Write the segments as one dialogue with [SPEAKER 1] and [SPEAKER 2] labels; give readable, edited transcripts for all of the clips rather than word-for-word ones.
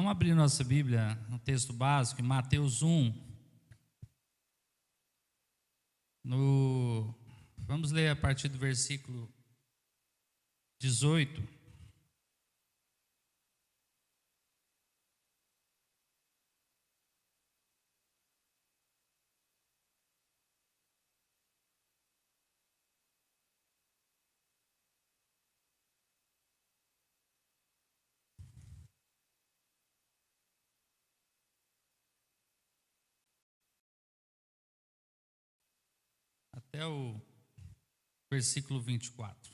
[SPEAKER 1] Vamos abrir nossa Bíblia no texto básico, em Mateus 1. Vamos ler a partir do versículo 18. Até o versículo 24.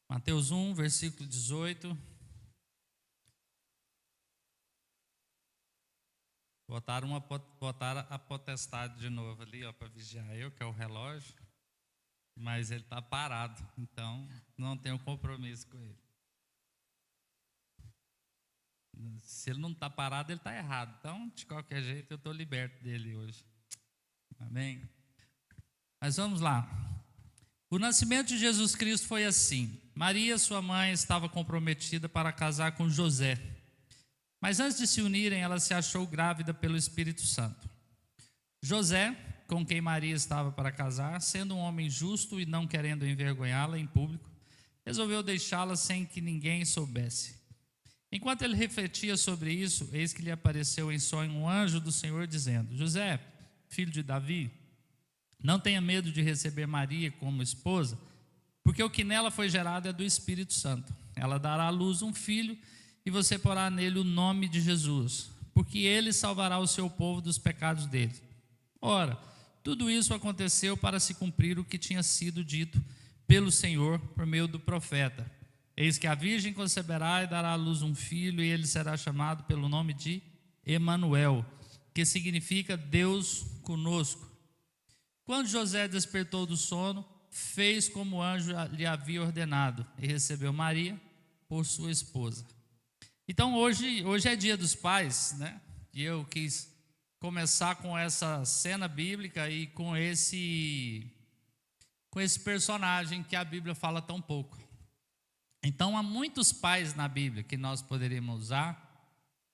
[SPEAKER 1] Mateus 1, versículo 18. Botaram a potestade de novo ali, para vigiar eu, que é o relógio, mas ele está parado, então não tenho compromisso com ele. Se ele não está parado, ele está errado. Então, de qualquer jeito, eu estou liberto dele hoje. Amém? Mas vamos lá. O nascimento de Jesus Cristo foi assim. Maria, sua mãe, estava comprometida para casar com José. Mas antes de se unirem, ela se achou grávida pelo Espírito Santo. José, com quem Maria estava para casar, sendo um homem justo e não querendo envergonhá-la em público, resolveu deixá-la sem que ninguém soubesse. Enquanto ele refletia sobre isso, eis que lhe apareceu em sonho um anjo do Senhor dizendo: José, filho de Davi, não tenha medo de receber Maria como esposa, porque o que nela foi gerado é do Espírito Santo. Ela dará à luz um filho e você porá nele o nome de Jesus, porque ele salvará o seu povo dos pecados deles. Ora, tudo isso aconteceu para se cumprir o que tinha sido dito pelo Senhor por meio do profeta. Eis que a virgem conceberá e dará à luz um filho, e ele será chamado pelo nome de Emanuel, que significa Deus conosco. Quando José despertou do sono, fez como o anjo lhe havia ordenado e recebeu Maria por sua esposa. Então hoje é dia dos pais, né? E eu quis começar com essa cena bíblica e com esse personagem que a Bíblia fala tão pouco. Então há muitos pais na Bíblia que nós poderíamos usar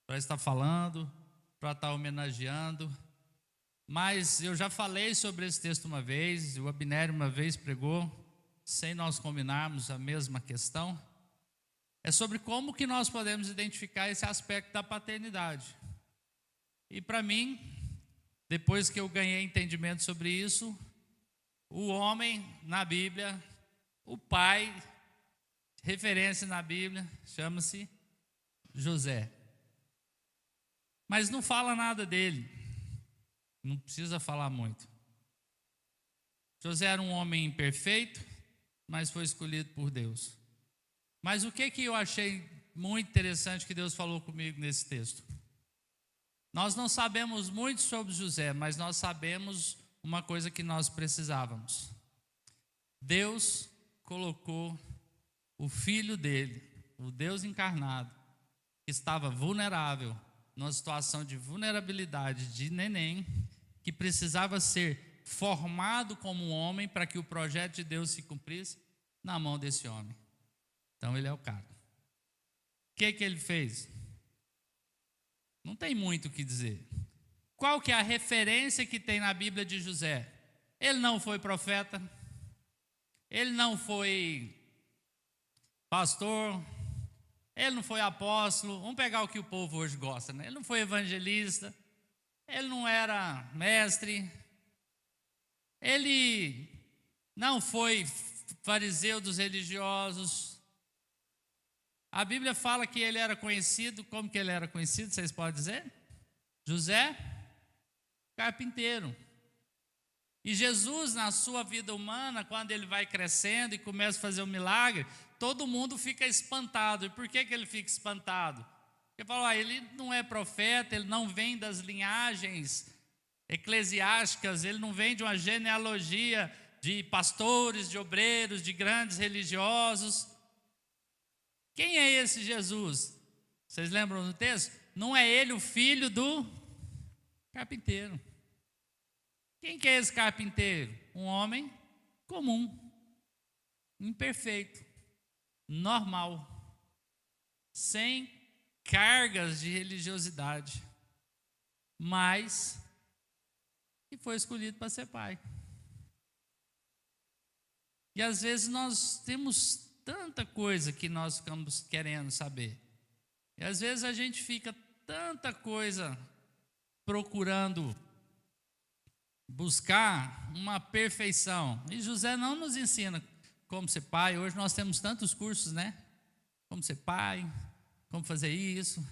[SPEAKER 1] para estar falando, para estar homenageando. Mas eu já falei sobre esse texto uma vez, o Abnério uma vez pregou, sem nós combinarmos a mesma questão. É sobre como que nós podemos identificar esse aspecto da paternidade. E para mim, depois que eu ganhei entendimento sobre isso, o homem na Bíblia, o pai, referência na Bíblia, chama-se José. Mas não fala nada dele. Não precisa falar muito. José era um homem imperfeito, mas foi escolhido por Deus. Mas o que eu achei muito interessante que Deus falou comigo nesse texto? Nós não sabemos muito sobre José, mas nós sabemos uma coisa que nós precisávamos. Deus colocou o filho dele, o Deus encarnado, que estava vulnerável, numa situação de vulnerabilidade de neném, que precisava ser formado como um homem para que o projeto de Deus se cumprisse, na mão desse homem. Então ele é o cara. O que ele fez? Não tem muito o que dizer. Qual que é a referência que tem na Bíblia de José? Ele não foi profeta, ele não foi pastor, ele não foi apóstolo. Vamos pegar o que o povo hoje gosta, né? Ele não foi evangelista, ele não era mestre, ele não foi fariseu dos religiosos. A Bíblia fala que ele era conhecido. Como que ele era conhecido, vocês podem dizer? José, carpinteiro. E Jesus, na sua vida humana, quando ele vai crescendo e começa a fazer um milagre, todo mundo fica espantado. E por que ele fica espantado? Porque fala, ele não é profeta, ele não vem das linhagens eclesiásticas, ele não vem de uma genealogia de pastores, de obreiros, de grandes religiosos. Quem é esse Jesus? Vocês lembram do texto? Não é ele o filho do carpinteiro. Quem que é esse carpinteiro? Um homem comum, imperfeito, normal, sem cargas de religiosidade, mas que foi escolhido para ser pai. E às vezes nós temos tanta coisa que nós ficamos querendo saber. E às vezes a gente fica tanta coisa procurando buscar uma perfeição. E José não nos ensina como ser pai. Hoje nós temos tantos cursos, né? Como ser pai, como fazer isso,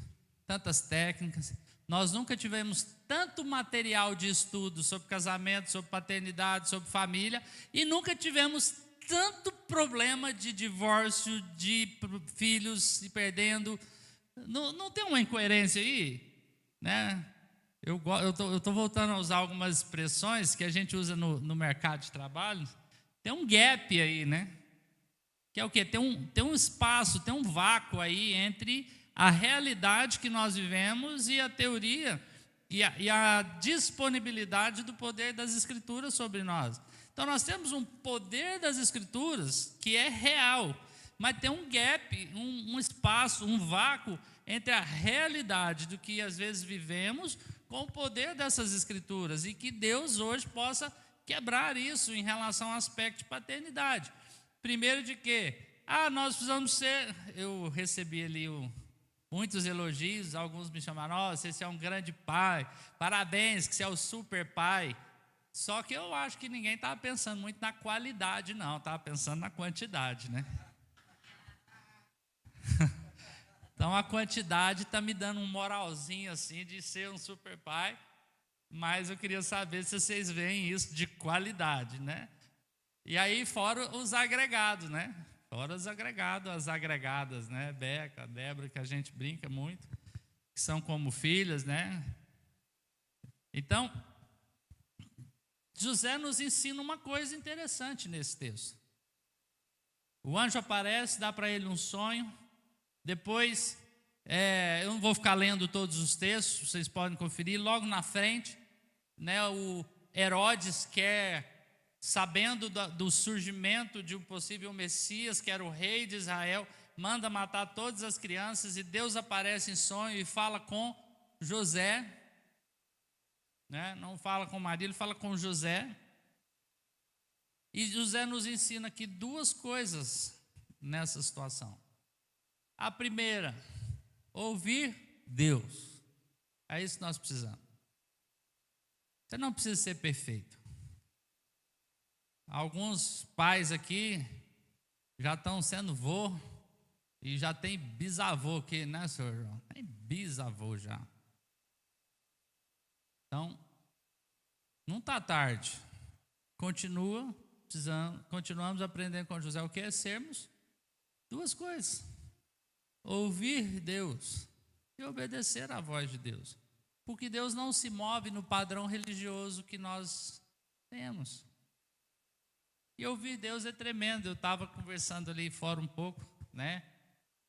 [SPEAKER 1] tantas técnicas. Nós nunca tivemos tanto material de estudo sobre casamento, sobre paternidade, sobre família, e nunca tivemos tanto problema de divórcio, de filhos se perdendo. Não tem uma incoerência aí, né? Eu estou voltando a usar algumas expressões que a gente usa no mercado de trabalho. Tem um gap aí, né? Que é o quê? Tem um espaço, tem um vácuo aí entre a realidade que nós vivemos e a teoria e a disponibilidade do poder das Escrituras sobre nós. Então nós temos um poder das Escrituras que é real, mas tem um gap, um espaço, um vácuo entre a realidade do que às vezes vivemos com o poder dessas Escrituras, e que Deus hoje possa quebrar isso em relação ao aspecto de paternidade. Primeiro de que, nós precisamos ser, eu recebi ali muitos elogios, alguns me chamaram, nossa, você é um grande pai, parabéns, que você é o super pai. Só que eu acho que ninguém estava pensando muito na qualidade, não, estava pensando na quantidade, né? Então a quantidade está me dando um moralzinho assim de ser um super pai, mas eu queria saber se vocês veem isso de qualidade, né? E aí fora os agregados, né? Fora os agregados, as agregadas, né? Beca, Débora, que a gente brinca muito, que são como filhas, né? Então, José nos ensina uma coisa interessante nesse texto. O anjo aparece, dá para ele um sonho. Depois, eu não vou ficar lendo todos os textos, vocês podem conferir. Logo na frente, né, o Herodes quer, sabendo do surgimento de um possível Messias, que era o rei de Israel, manda matar todas as crianças, e Deus aparece em sonho e fala com José, né? Não fala com Maria, ele fala com José. E José nos ensina aqui duas coisas nessa situação. A primeira, ouvir Deus. É isso que nós precisamos. Você não precisa ser perfeito. Alguns pais aqui já estão sendo vô e já tem bisavô aqui, né, senhor João? Tem bisavô já. Então, não está tarde. Continuamos aprendendo com José o que é sermos duas coisas: ouvir Deus e obedecer à voz de Deus. Porque Deus não se move no padrão religioso que nós temos. E ouvir Deus é tremendo. Eu estava conversando ali fora um pouco, né?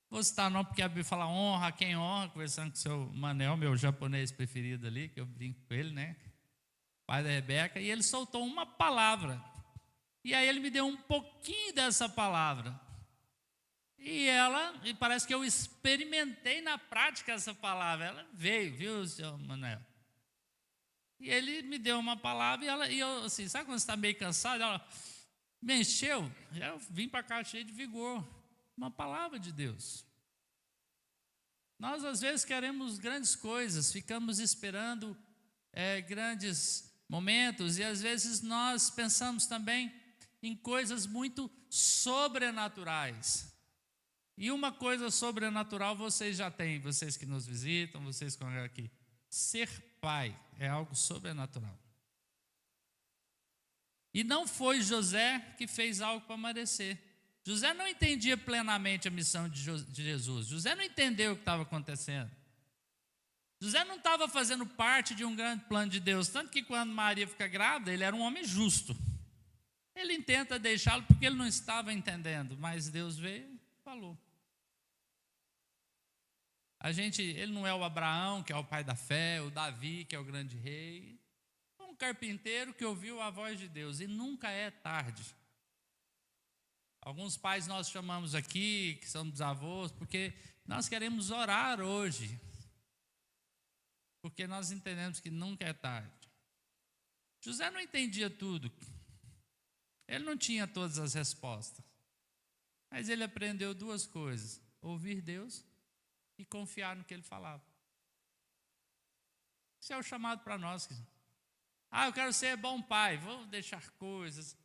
[SPEAKER 1] Vou citar não, porque a Bíblia fala honra a quem honra, conversando com o seu Manel, meu japonês preferido ali, que eu brinco com ele, né? Pai da Rebeca, e ele soltou uma palavra. E aí ele me deu um pouquinho dessa palavra. E parece que eu experimentei na prática essa palavra. Ela veio, viu, seu Manel? E ele me deu uma palavra e eu, assim, sabe quando você está meio cansado? Ela me encheu, eu vim para cá cheio de vigor. Uma palavra de Deus. Nós às vezes queremos grandes coisas, ficamos esperando grandes momentos, e às vezes nós pensamos também em coisas muito sobrenaturais. E uma coisa sobrenatural vocês já têm, vocês que nos visitam, vocês que estão aqui. Ser pai é algo sobrenatural. E não foi José que fez algo para merecer. José não entendia plenamente a missão de Jesus. José não entendeu o que estava acontecendo. José não estava fazendo parte de um grande plano de Deus. Tanto que quando Maria fica grávida, ele era um homem justo. Ele tenta deixá-lo porque ele não estava entendendo. Mas Deus veio e falou. Ele não é o Abraão, que é o pai da fé, o Davi, que é o grande rei. É um carpinteiro que ouviu a voz de Deus. E nunca é tarde Alguns pais nós chamamos aqui, que são bisavôs, porque nós queremos orar hoje. Porque nós entendemos que nunca é tarde. José não entendia tudo. Ele não tinha todas as respostas. Mas ele aprendeu duas coisas: ouvir Deus e confiar no que ele falava. Isso é o chamado para nós. Eu quero ser bom pai, vou deixar coisas.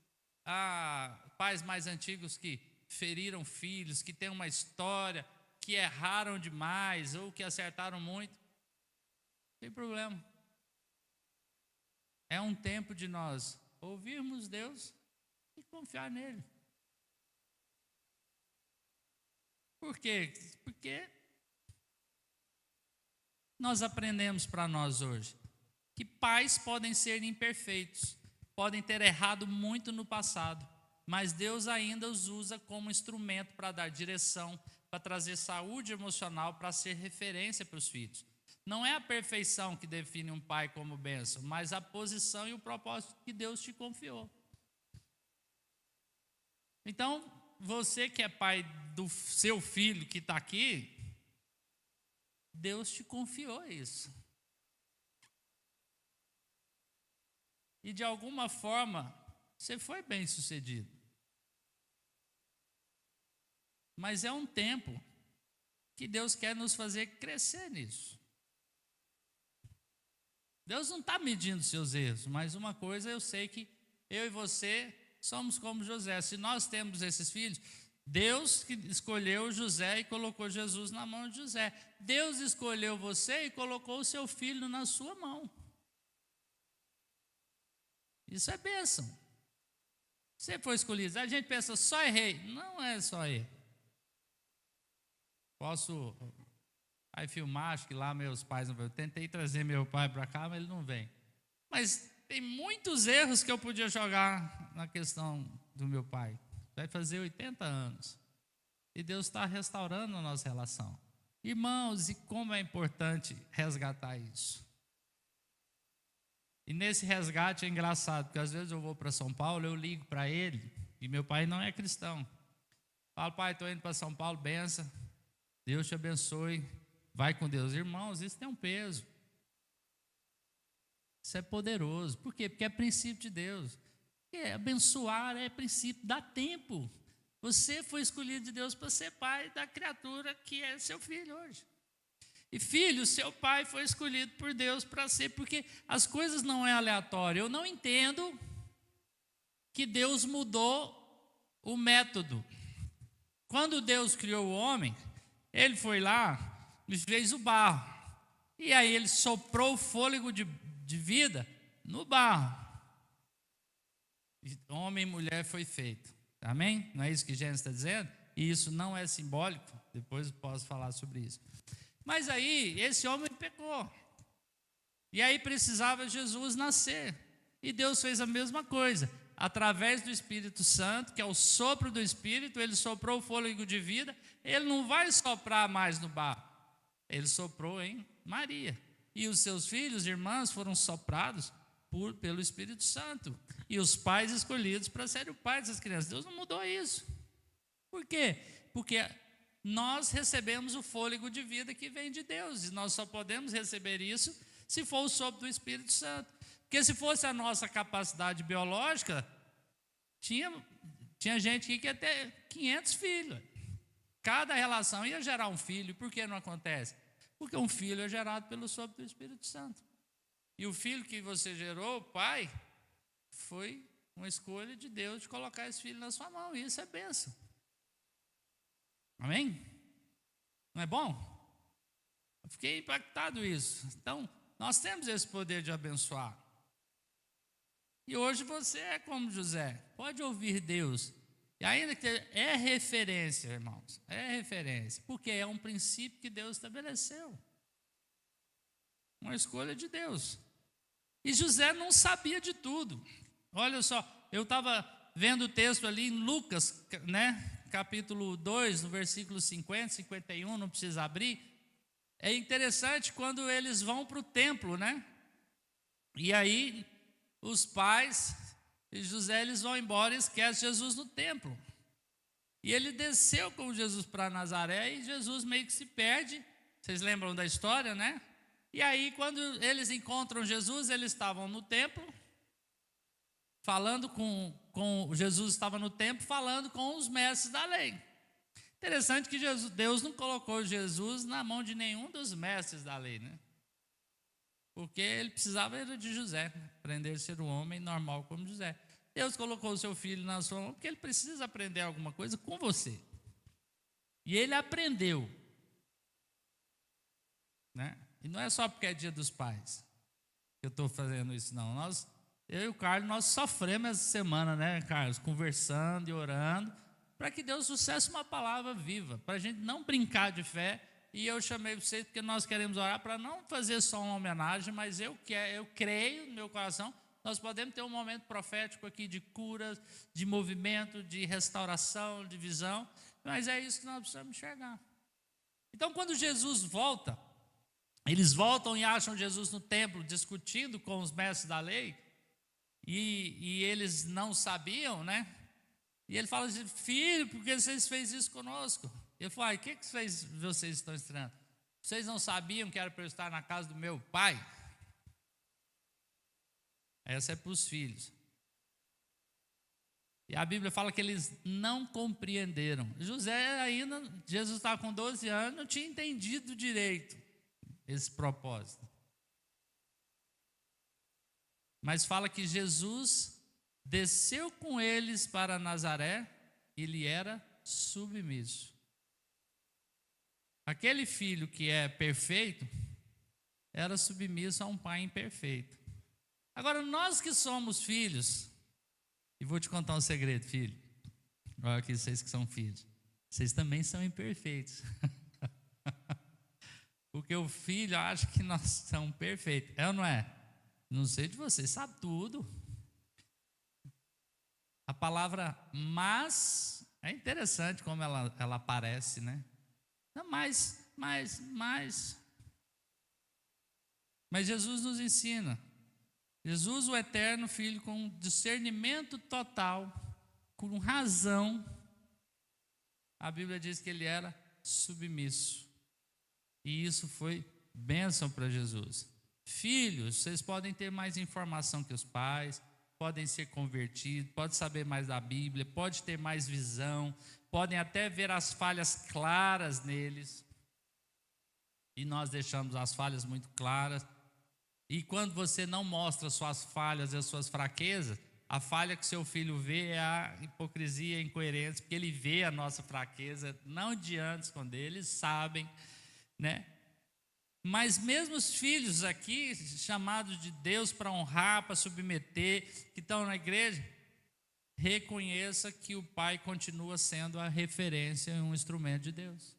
[SPEAKER 1] Pais mais antigos que feriram filhos, que têm uma história, que erraram demais ou que acertaram muito. Não tem problema. É um tempo de nós ouvirmos Deus e confiar nele. Por quê? Porque nós aprendemos para nós hoje que pais podem ser imperfeitos, podem ter errado muito no passado, mas Deus ainda os usa como instrumento para dar direção, para trazer saúde emocional, para ser referência para os filhos. Não é a perfeição que define um pai como bênção, mas a posição e o propósito que Deus te confiou. Então, você que é pai do seu filho que está aqui, Deus te confiou isso. E de alguma forma, você foi bem sucedido. Mas é um tempo que Deus quer nos fazer crescer nisso. Deus não está medindo seus erros, mas uma coisa eu sei que eu e você somos como José. Se nós temos esses filhos, Deus que escolheu José e colocou Jesus na mão de José. Deus escolheu você e colocou o seu filho na sua mão. Isso é bênção. Você foi escolhido. A gente pensa, só errei. Não é só erro. Posso filmar, acho que lá meus pais não vêm. Eu tentei trazer meu pai para cá, mas ele não vem. Mas tem muitos erros que eu podia jogar na questão do meu pai. Vai fazer 80 anos. E Deus está restaurando a nossa relação. Irmãos, e como é importante resgatar isso. E nesse resgate é engraçado, porque às vezes eu vou para São Paulo, eu ligo para ele, e meu pai não é cristão. Falo, pai, estou indo para São Paulo, benção, Deus te abençoe, vai com Deus. Irmãos, isso tem um peso. Isso é poderoso. Por quê? Porque é princípio de Deus. Porque abençoar é princípio, dá tempo. Você foi escolhido de Deus para ser pai da criatura que é seu filho hoje. E filho, seu pai foi escolhido por Deus para ser, porque as coisas não é aleatório. Eu não entendo que Deus mudou o método. Quando Deus criou o homem, ele foi lá e fez o barro. E aí ele soprou o fôlego de vida no barro. E homem e mulher foi feito. Amém? Não é isso que Gênesis está dizendo? E isso não é simbólico. Depois eu posso falar sobre isso. Mas aí, esse homem pecou. E aí precisava Jesus nascer. E Deus fez a mesma coisa. Através do Espírito Santo, que é o sopro do Espírito, ele soprou o fôlego de vida. Ele não vai soprar mais no barro. Ele soprou em Maria. E os seus filhos, irmãs, foram soprados pelo Espírito Santo. E os pais escolhidos para serem o pai dessas crianças. Deus não mudou isso. Por quê? Porque nós recebemos o fôlego de vida que vem de Deus, e nós só podemos receber isso se for o sopro do Espírito Santo. Porque se fosse a nossa capacidade biológica, tinha gente aqui que ia ter 500 filhos. Cada relação ia gerar um filho. Por que não acontece? Porque um filho é gerado pelo sopro do Espírito Santo. E o filho que você gerou, o pai, foi uma escolha de Deus de colocar esse filho na sua mão, e isso é bênção. Amém? Não é bom? Eu fiquei impactado isso. Então, nós temos esse poder de abençoar. E hoje você é como José. Pode ouvir Deus. E ainda que é referência, irmãos. É referência. Porque é um princípio que Deus estabeleceu. Uma escolha de Deus. E José não sabia de tudo. Olha só, eu estava vendo o texto ali em Lucas, né? Capítulo 2, no versículo 50, 51, não precisa abrir. É interessante quando eles vão para o templo, né? E aí, os pais e José, eles vão embora e esquecem Jesus no templo. E ele desceu com Jesus para Nazaré e Jesus meio que se perde. Vocês lembram da história, né? E aí, quando eles encontram Jesus, eles estavam no templo, falando Jesus estava no templo falando com os mestres da lei. Interessante que Deus não colocou Jesus na mão de nenhum dos mestres da lei, né? Porque ele precisava de José, aprender a ser um homem normal como José. Deus colocou o seu filho na sua mão porque ele precisa aprender alguma coisa com você. E ele aprendeu, né? E não é só porque é dia dos pais que eu estou fazendo isso, não. Eu e o Carlos, nós sofremos essa semana, né, Carlos? Conversando e orando, para que Deus sucesse uma palavra viva, para a gente não brincar de fé. E eu chamei vocês porque nós queremos orar para não fazer só uma homenagem, mas eu creio no meu coração, nós podemos ter um momento profético aqui de cura, de movimento, de restauração, de visão, mas é isso que nós precisamos enxergar. Então, quando Jesus volta, eles voltam e acham Jesus no templo discutindo com os mestres da lei, e eles não sabiam, né? E ele fala assim: filho, por que vocês fez isso conosco? Ele falou: o que vocês estão estranhando? Vocês não sabiam que era para eu estar na casa do meu pai? Essa é para os filhos. E a Bíblia fala que eles não compreenderam. Jesus estava com 12 anos, não tinha entendido direito esse propósito. Mas fala que Jesus desceu com eles para Nazaré e ele era submisso. Aquele filho que é perfeito era submisso a um pai imperfeito. Agora, nós que somos filhos, e vou te contar um segredo, filho. Olha aqui, vocês que são filhos, vocês também são imperfeitos. Porque o filho acha que nós somos perfeitos, é ou não é? Não sei de vocês, sabe tudo. A palavra mas é interessante como ela aparece, né? Não, mas Jesus nos ensina. Jesus, o eterno Filho, com discernimento total, com razão, a Bíblia diz que ele era submisso. E isso foi bênção para Jesus. Filhos, vocês podem ter mais informação que os pais, podem ser convertidos, podem saber mais da Bíblia, podem ter mais visão, podem até ver as falhas claras neles. E nós deixamos as falhas muito claras. E quando você não mostra suas falhas e as suas fraquezas, a falha que seu filho vê é a hipocrisia e a incoerência, porque ele vê a nossa fraqueza, não adianta esconder, eles sabem, né? Mas mesmo os filhos aqui, chamados de Deus para honrar, para submeter, que estão na igreja, reconheça que o pai continua sendo a referência e um instrumento de Deus.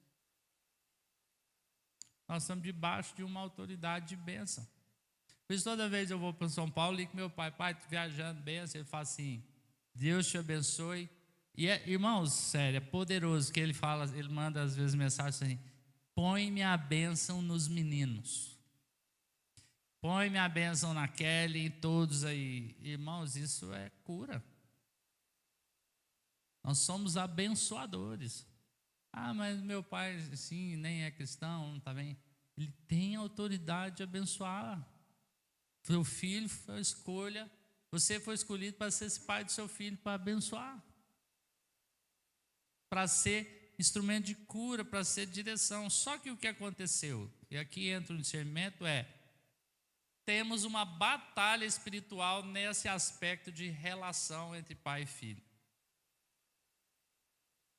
[SPEAKER 1] Nós estamos debaixo de uma autoridade de bênção. Por isso, toda vez eu vou para São Paulo, ligo meu pai, viajando bem, ele fala assim: Deus te abençoe. E irmãos, sério, é poderoso que ele fala, ele manda às vezes mensagem assim: põe-me a bênção nos meninos, põe-me a bênção na Kelly e todos aí. Irmãos, isso é cura. Nós somos abençoadores. Ah, mas meu pai, sim, nem é cristão, não está bem. Ele tem autoridade de abençoar. Seu filho foi a escolha, você foi escolhido para ser esse pai do seu filho, para abençoar, para ser instrumento de cura, para ser direção. Só que o que aconteceu, e aqui entra o discernimento, temos uma batalha espiritual nesse aspecto de relação entre pai e filho.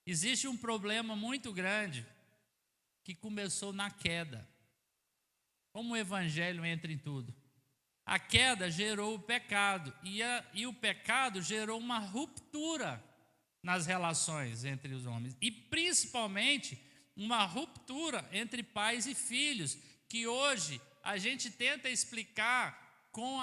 [SPEAKER 1] Existe um problema muito grande que começou na queda. Como o evangelho entra em tudo? A queda gerou o pecado e o pecado gerou uma ruptura nas relações entre os homens e principalmente uma ruptura entre pais e filhos, que hoje a gente tenta explicar com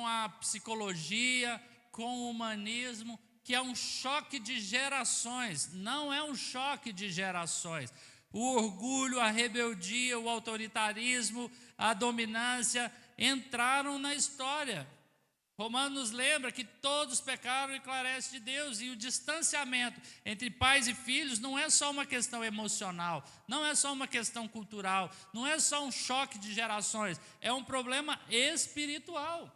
[SPEAKER 1] a psicologia, com o humanismo, que é um choque de gerações. Não é um choque de gerações. O orgulho, a rebeldia, o autoritarismo, a dominância entraram na história. Romanos lembra que todos pecaram e carecem de Deus, e o distanciamento entre pais e filhos não é só uma questão emocional, não é só uma questão cultural, não é só um choque de gerações, é um problema espiritual.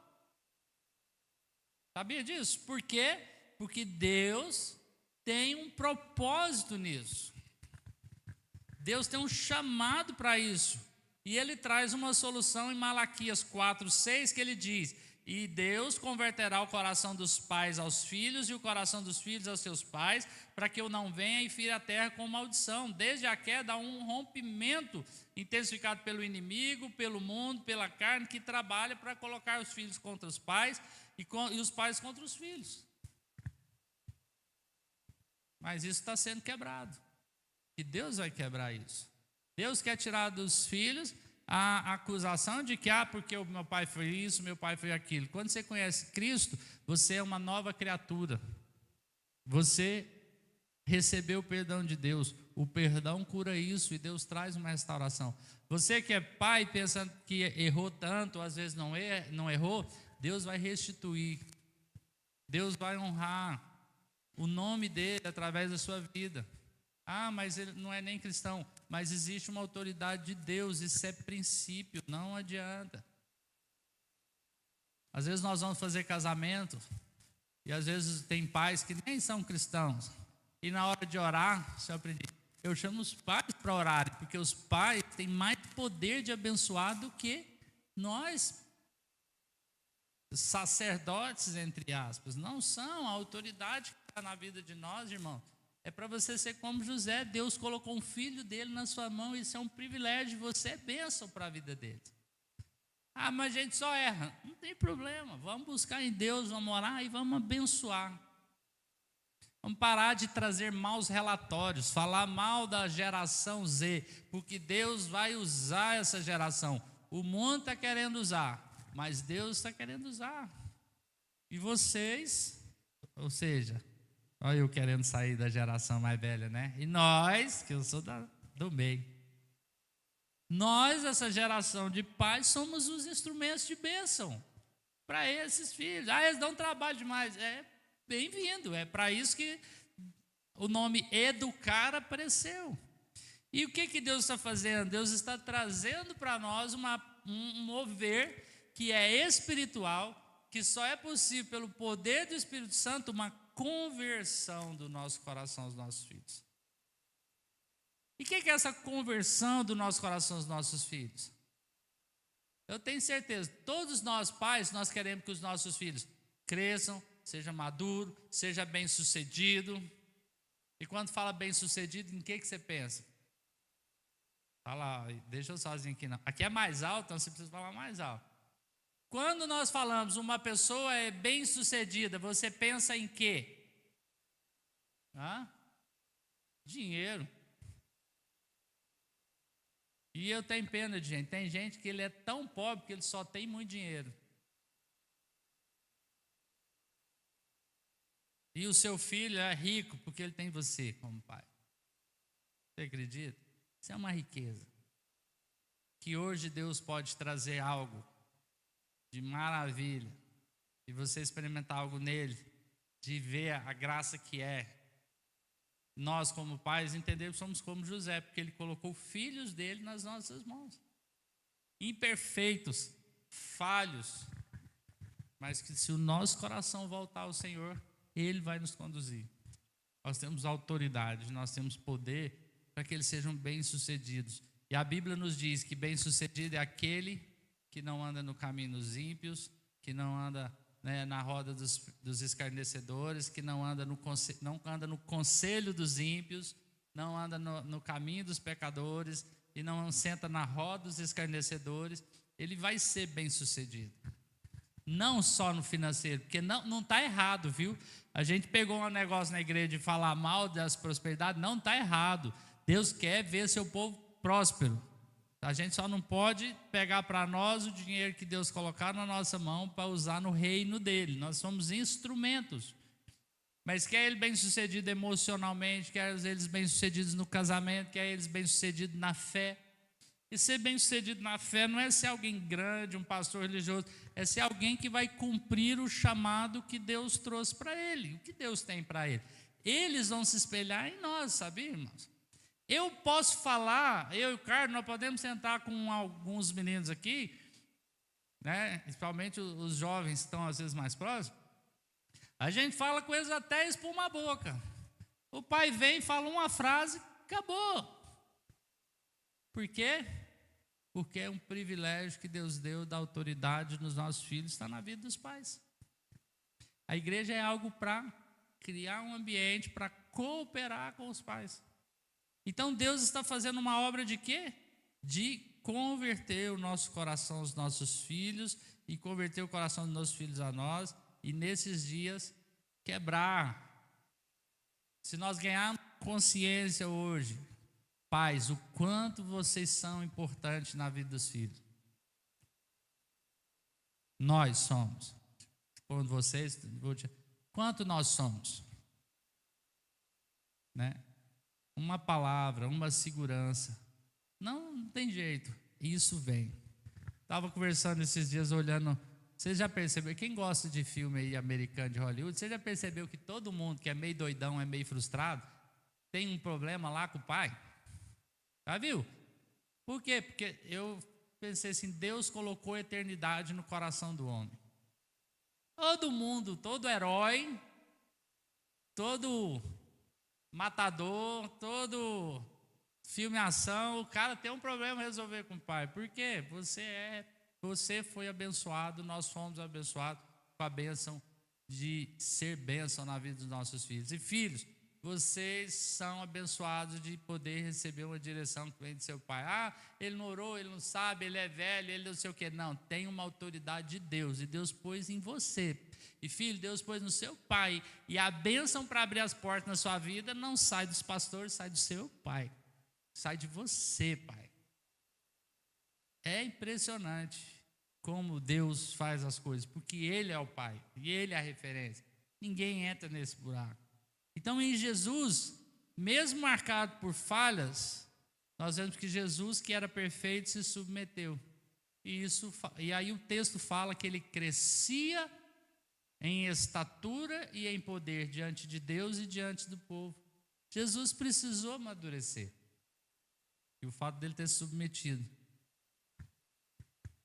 [SPEAKER 1] Sabia disso? Por quê? Porque Deus tem um propósito nisso. Deus tem um chamado para isso. E Ele traz uma solução em Malaquias 4:6, que Ele diz: e Deus converterá o coração dos pais aos filhos e o coração dos filhos aos seus pais, para que eu não venha e fira a terra com maldição. Desde a queda há um rompimento intensificado pelo inimigo, pelo mundo, pela carne, que trabalha para colocar os filhos contra os pais e os pais contra os filhos. Mas isso está sendo quebrado. E Deus vai quebrar isso. Deus quer tirar dos filhos a acusação de que, porque o meu pai foi isso, meu pai foi aquilo. Quando você conhece Cristo, você é uma nova criatura. Você recebeu o perdão de Deus. O perdão cura isso e Deus traz uma restauração. Você que é pai pensando que errou tanto, às vezes não errou, Deus vai restituir. Deus vai honrar o nome dele através da sua vida. Mas ele não é nem cristão. Mas existe uma autoridade de Deus, isso é princípio, não adianta. Às vezes nós vamos fazer casamento, e às vezes tem pais que nem são cristãos, e na hora de orar, eu chamo os pais para orarem, porque os pais têm mais poder de abençoar do que nós, sacerdotes, entre aspas. Não são a autoridade que está na vida de nós, irmão. É para você ser como José. Deus colocou um filho dele na sua mão. Isso é um privilégio. Você é bênção para a vida dele. Mas a gente só erra. Não tem problema. Vamos buscar em Deus, vamos orar e vamos abençoar. Vamos parar de trazer maus relatórios, falar mal da geração Z, porque Deus vai usar essa geração. O mundo está querendo usar, mas Deus está querendo usar. E vocês, ou seja, olha eu querendo sair da geração mais velha, né? E nós, que eu sou do meio, nós, essa geração de pais, somos os instrumentos de bênção para esses filhos. Eles dão trabalho demais. Bem-vindo, é para isso que o nome educar apareceu. E o que Deus está fazendo? Deus está trazendo para nós um mover que é espiritual, que só é possível pelo poder do Espírito Santo, uma conversão do nosso coração aos nossos filhos. E o que é essa conversão do nosso coração aos nossos filhos? Eu tenho certeza, todos nós pais, nós queremos que os nossos filhos cresçam, seja maduro, seja bem sucedido. E quando fala bem sucedido, em que você pensa? Fala, deixa eu sozinho aqui não. Aqui é mais alto, então você precisa falar mais alto. Quando nós falamos uma pessoa é bem sucedida, você pensa em quê? Dinheiro. E eu tenho pena de gente. Tem gente que ele é tão pobre que ele só tem muito dinheiro. E o seu filho é rico porque ele tem você como pai. Você acredita? Isso é uma riqueza. Que hoje Deus pode trazer algo de maravilha, de você experimentar algo nele, de ver a graça que é. Nós como pais entendemos que somos como José, porque ele colocou filhos dele nas nossas mãos. Imperfeitos, falhos, mas que se o nosso coração voltar ao Senhor, Ele vai nos conduzir. Nós temos autoridade, nós temos poder para que eles sejam bem-sucedidos. E a Bíblia nos diz que bem-sucedido é aquele que não anda no caminho dos ímpios, que não anda na roda dos escarnecedores, que não anda no conselho dos ímpios, não anda no caminho dos pecadores e não senta na roda dos escarnecedores. Ele vai ser bem-sucedido. Não só no financeiro, porque não está errado, viu? A gente pegou um negócio na igreja de falar mal das prosperidades, não está errado. Deus quer ver seu povo próspero. A gente só não pode pegar para nós o dinheiro que Deus colocar na nossa mão para usar no reino dele. Nós somos instrumentos. Mas quer ele bem-sucedido emocionalmente, quer eles bem-sucedidos no casamento, quer eles bem-sucedidos na fé. E ser bem-sucedido na fé não é ser alguém grande, um pastor religioso, é ser alguém que vai cumprir o chamado que Deus trouxe para ele, o que Deus tem para ele. Eles vão se espelhar em nós, sabia, irmãos? Eu posso falar, eu e o Carlos, nós podemos sentar com alguns meninos aqui, né? Principalmente os jovens que estão às vezes mais próximos. A gente fala com eles até espuma a boca. O pai vem, fala uma frase, acabou. Por quê? Porque é um privilégio que Deus deu da autoridade nos nossos filhos, está na vida dos pais. A igreja é algo para criar um ambiente, para cooperar com os pais. Então Deus está fazendo uma obra de quê? De converter o nosso coração aos nossos filhos e converter o coração dos nossos filhos a nós, e nesses dias quebrar. Se nós ganharmos consciência hoje, pais, o quanto vocês são importantes na vida dos filhos. Nós somos. Quando vocês, quanto nós somos? Né? Uma palavra, uma segurança. Não tem jeito. Isso vem. Estava conversando esses dias, olhando. Você já percebeu? Quem gosta de filme aí americano de Hollywood, você já percebeu que todo mundo que é meio doidão, é meio frustrado, tem um problema lá com o pai? Já viu? Por quê? Porque eu pensei assim, Deus colocou a eternidade no coração do homem. Todo mundo, todo herói, todo matador, todo filme ação, o cara tem um problema a resolver com o pai. Por quê? Você foi abençoado, nós fomos abençoados com a bênção de ser bênção na vida dos nossos filhos. E filhos, vocês são abençoados de poder receber uma direção que vem do seu pai. Ah, ele não orou, ele não sabe, ele é velho, ele não sei o quê. Não, tem uma autoridade de Deus, e Deus pôs em você. E filho, Deus pôs no seu pai. E a bênção para abrir as portas na sua vida não sai dos pastores, sai do seu pai. Sai de você, pai. É impressionante como Deus faz as coisas, porque Ele é o pai, e Ele é a referência. Ninguém entra nesse buraco. Então, em Jesus, mesmo marcado por falhas, nós vemos que Jesus, que era perfeito, se submeteu. E aí o texto fala que ele crescia em estatura e em poder diante de Deus e diante do povo. Jesus precisou amadurecer. E o fato dele ter se submetido,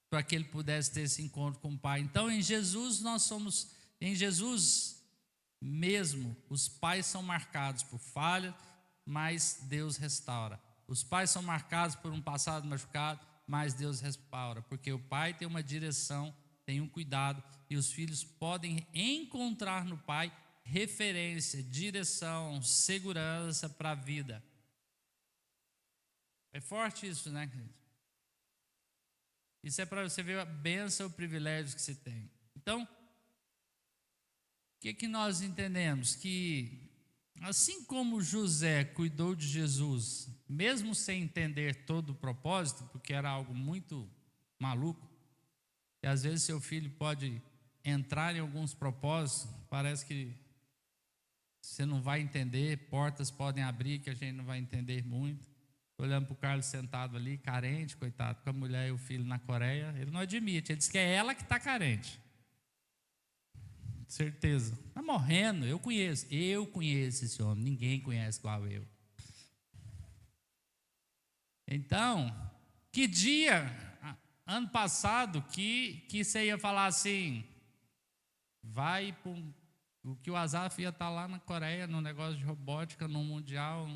[SPEAKER 1] para que ele pudesse ter esse encontro com o Pai. Então, em Jesus mesmo, os pais são marcados por falha, mas Deus restaura. Os pais são marcados por um passado machucado, mas Deus restaura, porque o pai tem uma direção, tem um cuidado, e os filhos podem encontrar no pai referência, direção, segurança para a vida. É forte isso, né, querido? Isso é para você ver a bênção, o privilégio que você tem. Então, o que nós entendemos? Que assim como José cuidou de Jesus, mesmo sem entender todo o propósito, porque era algo muito maluco, e às vezes seu filho pode entrar em alguns propósitos, parece que você não vai entender, portas podem abrir que a gente não vai entender muito. Olhando para o Carlos sentado ali, carente, coitado, com a mulher e o filho na Coreia, ele não admite, ele diz que é ela que está carente. Certeza. Está morrendo, eu conheço esse homem, ninguém conhece igual eu. Então, que dia, ano passado, que você ia falar assim, vai para o que o Azaf ia estar lá na Coreia, no negócio de robótica, no Mundial,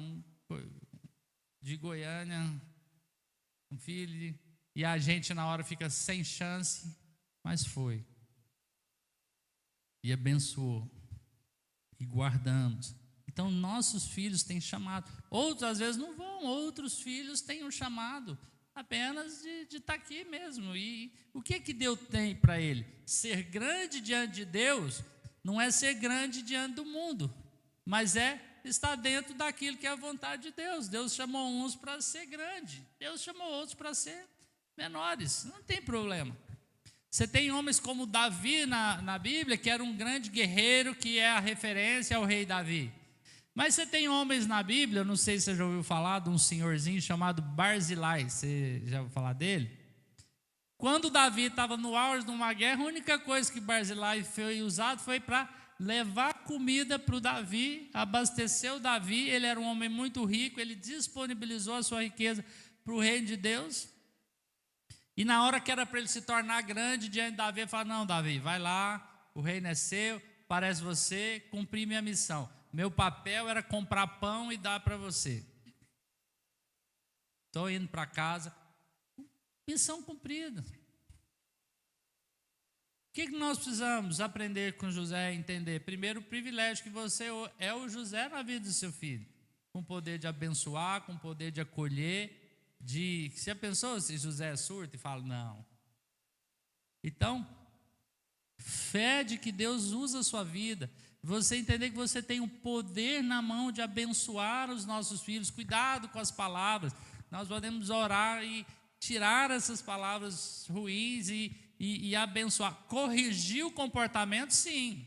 [SPEAKER 1] de Goiânia, um filho, e a gente na hora fica sem chance, mas foi. E abençoou. E guardamos. Então, nossos filhos têm chamado. Outros, às vezes, não vão. Outros filhos têm um chamado apenas de estar aqui mesmo. E o que Deus tem para ele? Ser grande diante de Deus não é ser grande diante do mundo, mas é estar dentro daquilo que é a vontade de Deus. Deus chamou uns para ser grande. Deus chamou outros para ser menores. Não tem problema. Você tem homens como Davi na Bíblia, que era um grande guerreiro, que é a referência ao rei Davi. Mas você tem homens na Bíblia, não sei se você já ouviu falar de um senhorzinho chamado Barzilai, você já ouviu falar dele? Quando Davi estava no auge de uma guerra, a única coisa que Barzilai foi usado foi para levar comida para o Davi, abastecer o Davi. Ele era um homem muito rico, ele disponibilizou a sua riqueza para o reino de Deus. E na hora que era para ele se tornar grande diante de Davi, ele falou: não, Davi, vai lá, o reino é seu, parece você, cumpri minha missão. Meu papel era comprar pão e dar para você. Estou indo para casa. Missão cumprida. O que nós precisamos aprender com José e entender? Primeiro, o privilégio que você é o José na vida do seu filho, com o poder de abençoar, com o poder de acolher, você já pensou se José é surdo e fala não? Então, fé de que Deus usa a sua vida, você entender que você tem o poder na mão de abençoar os nossos filhos. Cuidado com as palavras, nós podemos orar e tirar essas palavras ruins e abençoar. Corrigir o comportamento, sim,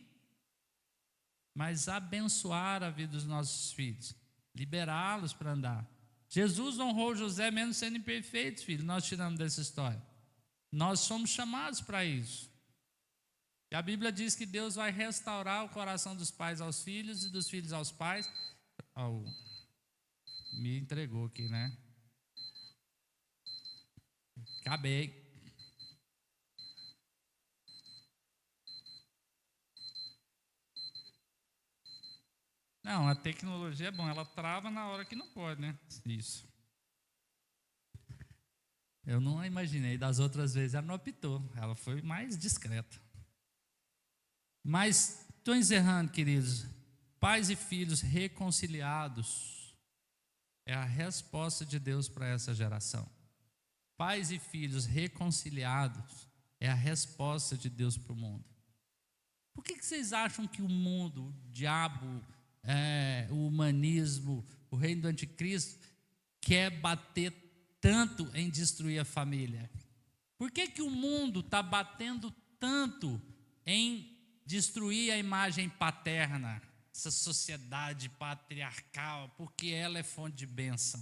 [SPEAKER 1] mas abençoar a vida dos nossos filhos, liberá-los para andar. Jesus honrou José mesmo sendo imperfeito, filho. Nós tiramos dessa história. Nós somos chamados para isso. E a Bíblia diz que Deus vai restaurar o coração dos pais aos filhos e dos filhos aos pais. Me entregou aqui, né? Acabei. Não, a tecnologia é bom, ela trava na hora que não pode, né? Isso. Eu não imaginei, das outras vezes ela não apitou, ela foi mais discreta. Mas, estou encerrando, queridos. Pais e filhos reconciliados é a resposta de Deus para essa geração. Pais e filhos reconciliados é a resposta de Deus para o mundo. Por que vocês acham que o mundo, o diabo, o humanismo, o reino do anticristo quer bater tanto em destruir a família? Por que o mundo está batendo tanto em destruir a imagem paterna, essa sociedade patriarcal? Porque ela é fonte de bênção,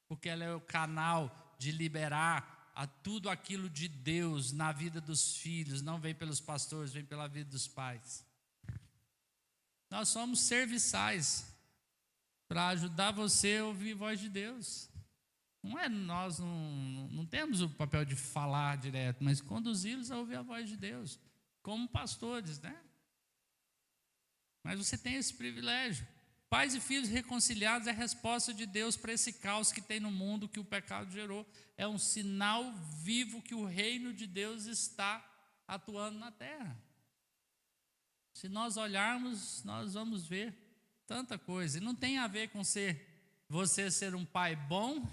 [SPEAKER 1] porque ela é o canal de liberar a tudo aquilo de Deus na vida dos filhos. Não vem pelos pastores, vem pela vida dos pais. Nós somos serviçais para ajudar você a ouvir a voz de Deus. Nós não temos o papel de falar direto, mas conduzi-los a ouvir a voz de Deus, como pastores, né? Mas você tem esse privilégio. Pais e filhos reconciliados é a resposta de Deus para esse caos que tem no mundo, que o pecado gerou. É um sinal vivo que o reino de Deus está atuando na terra. Se nós olharmos, nós vamos ver tanta coisa. E não tem a ver com você ser um pai bom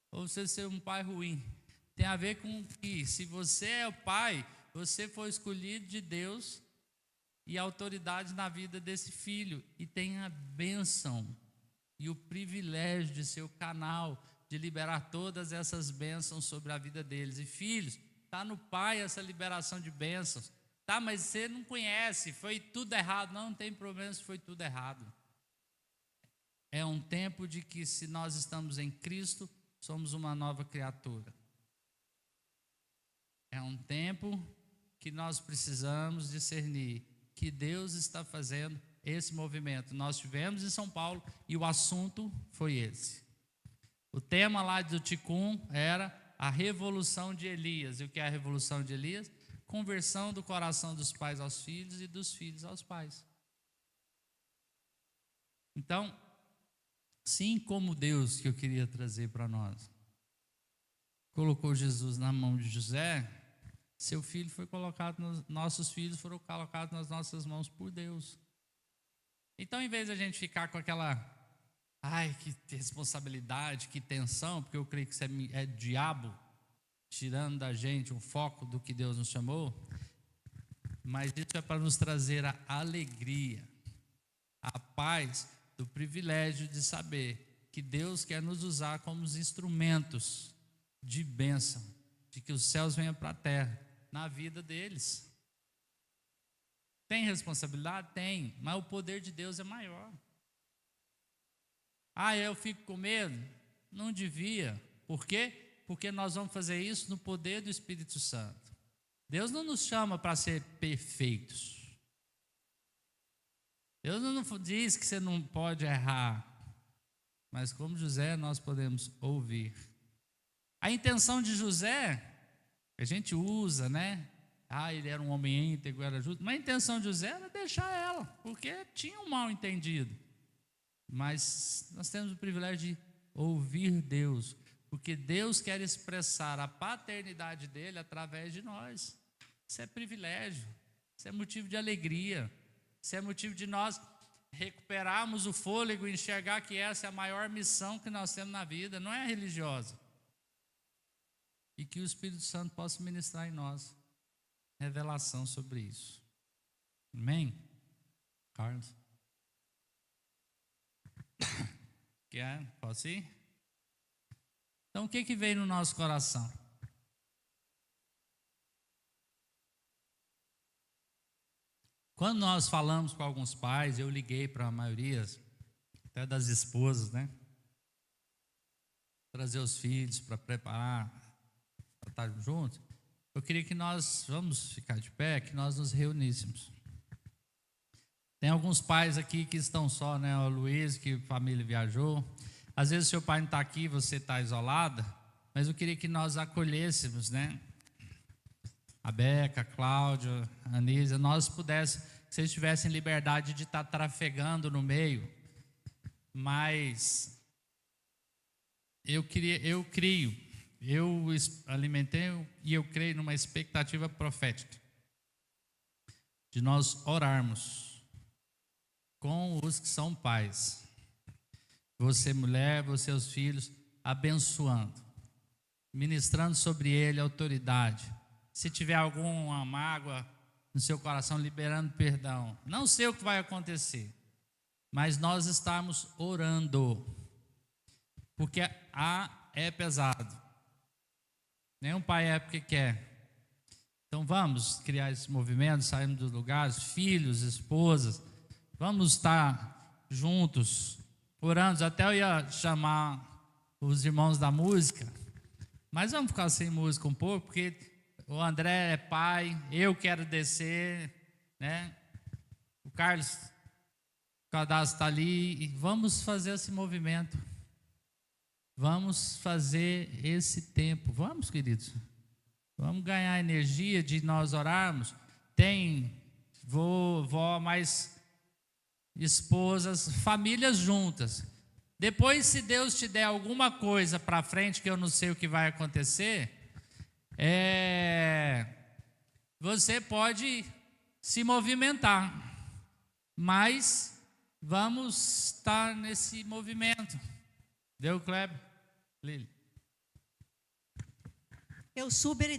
[SPEAKER 1] ou você ser um pai ruim. Tem a ver com que, se você é o pai, você foi escolhido de Deus e a autoridade na vida desse filho, e tem a bênção e o privilégio de ser o canal de liberar todas essas bênçãos sobre a vida deles. E filhos, está no pai essa liberação de bênçãos. Tá, mas você não conhece, foi tudo errado. Não tem problema se foi tudo errado. É um tempo de que, se nós estamos em Cristo, somos uma nova criatura. É um tempo que nós precisamos discernir que Deus está fazendo esse movimento. Nós tivemos em São Paulo e o assunto foi esse. O tema lá do Ticum era a revolução de Elias. E o que é a revolução de Elias? Conversão do coração dos pais aos filhos e dos filhos aos pais. Então, assim como Deus, que eu queria trazer para nós, colocou Jesus na mão de José, seu filho foi colocado, nossos filhos foram colocados nas nossas mãos por Deus. Então, em vez de a gente ficar com aquela, que responsabilidade, que tensão, porque eu creio que isso é diabo tirando da gente o foco do que Deus nos chamou, mas isso é para nos trazer a alegria, a paz do privilégio de saber que Deus quer nos usar como os instrumentos de bênção, de que os céus venham para a terra, na vida deles. Tem responsabilidade? Tem, mas o poder de Deus é maior. Eu fico com medo. Não devia. Por quê? Porque nós vamos fazer isso no poder do Espírito Santo. Deus não nos chama para ser perfeitos. Deus não diz que você não pode errar. Mas como José, nós podemos ouvir. A intenção de José, a gente usa, né? Ele era um homem íntegro, era justo. Mas a intenção de José era deixar ela, porque tinha um mal entendido. Mas nós temos o privilégio de ouvir Deus, porque Deus quer expressar a paternidade dele através de nós. Isso é privilégio, isso é motivo de alegria, isso é motivo de nós recuperarmos o fôlego e enxergar que essa é a maior missão que nós temos na vida, não é religiosa. E que o Espírito Santo possa ministrar em nós revelação sobre isso. Amém? Carlos? Quer? Posso ir? Então, o que veio no nosso coração? Quando nós falamos com alguns pais, eu liguei para a maioria, até das esposas, né? Trazer os filhos para preparar, para estar juntos. Eu queria que nós, vamos ficar de pé, que nós nos reuníssemos. Tem alguns pais aqui que estão só, né? O Luiz, que a família viajou. Às vezes o seu pai não está aqui, você está isolada, mas eu queria que nós acolhêssemos, né? A Beca, a Cláudia, a Anísia, nós pudéssemos, que vocês tivessem liberdade de estar trafegando no meio, mas eu alimentei e eu creio numa expectativa profética de nós orarmos com os que são pais, você mulher, você seus filhos, abençoando, ministrando sobre ele autoridade. Se tiver alguma mágoa no seu coração, liberando perdão. Não sei o que vai acontecer, mas nós estamos orando, porque é pesado. Nenhum pai é porque quer. Então vamos criar esse movimento, saímos dos lugares, filhos, esposas, vamos estar juntos, orando. Até eu ia chamar os irmãos da música, mas vamos ficar sem música um pouco, porque o André é pai, eu quero descer, né? O Carlos, o cadastro está ali, e vamos fazer esse movimento. Vamos fazer esse tempo. Vamos, queridos. Vamos ganhar energia de nós orarmos. Tem vó, mais esposas, famílias juntas. Depois, se Deus te der alguma coisa para frente, que eu não sei o que vai acontecer, você pode se movimentar, mas vamos estar nesse movimento. Deu, Kleber? Lili?
[SPEAKER 2] Eu super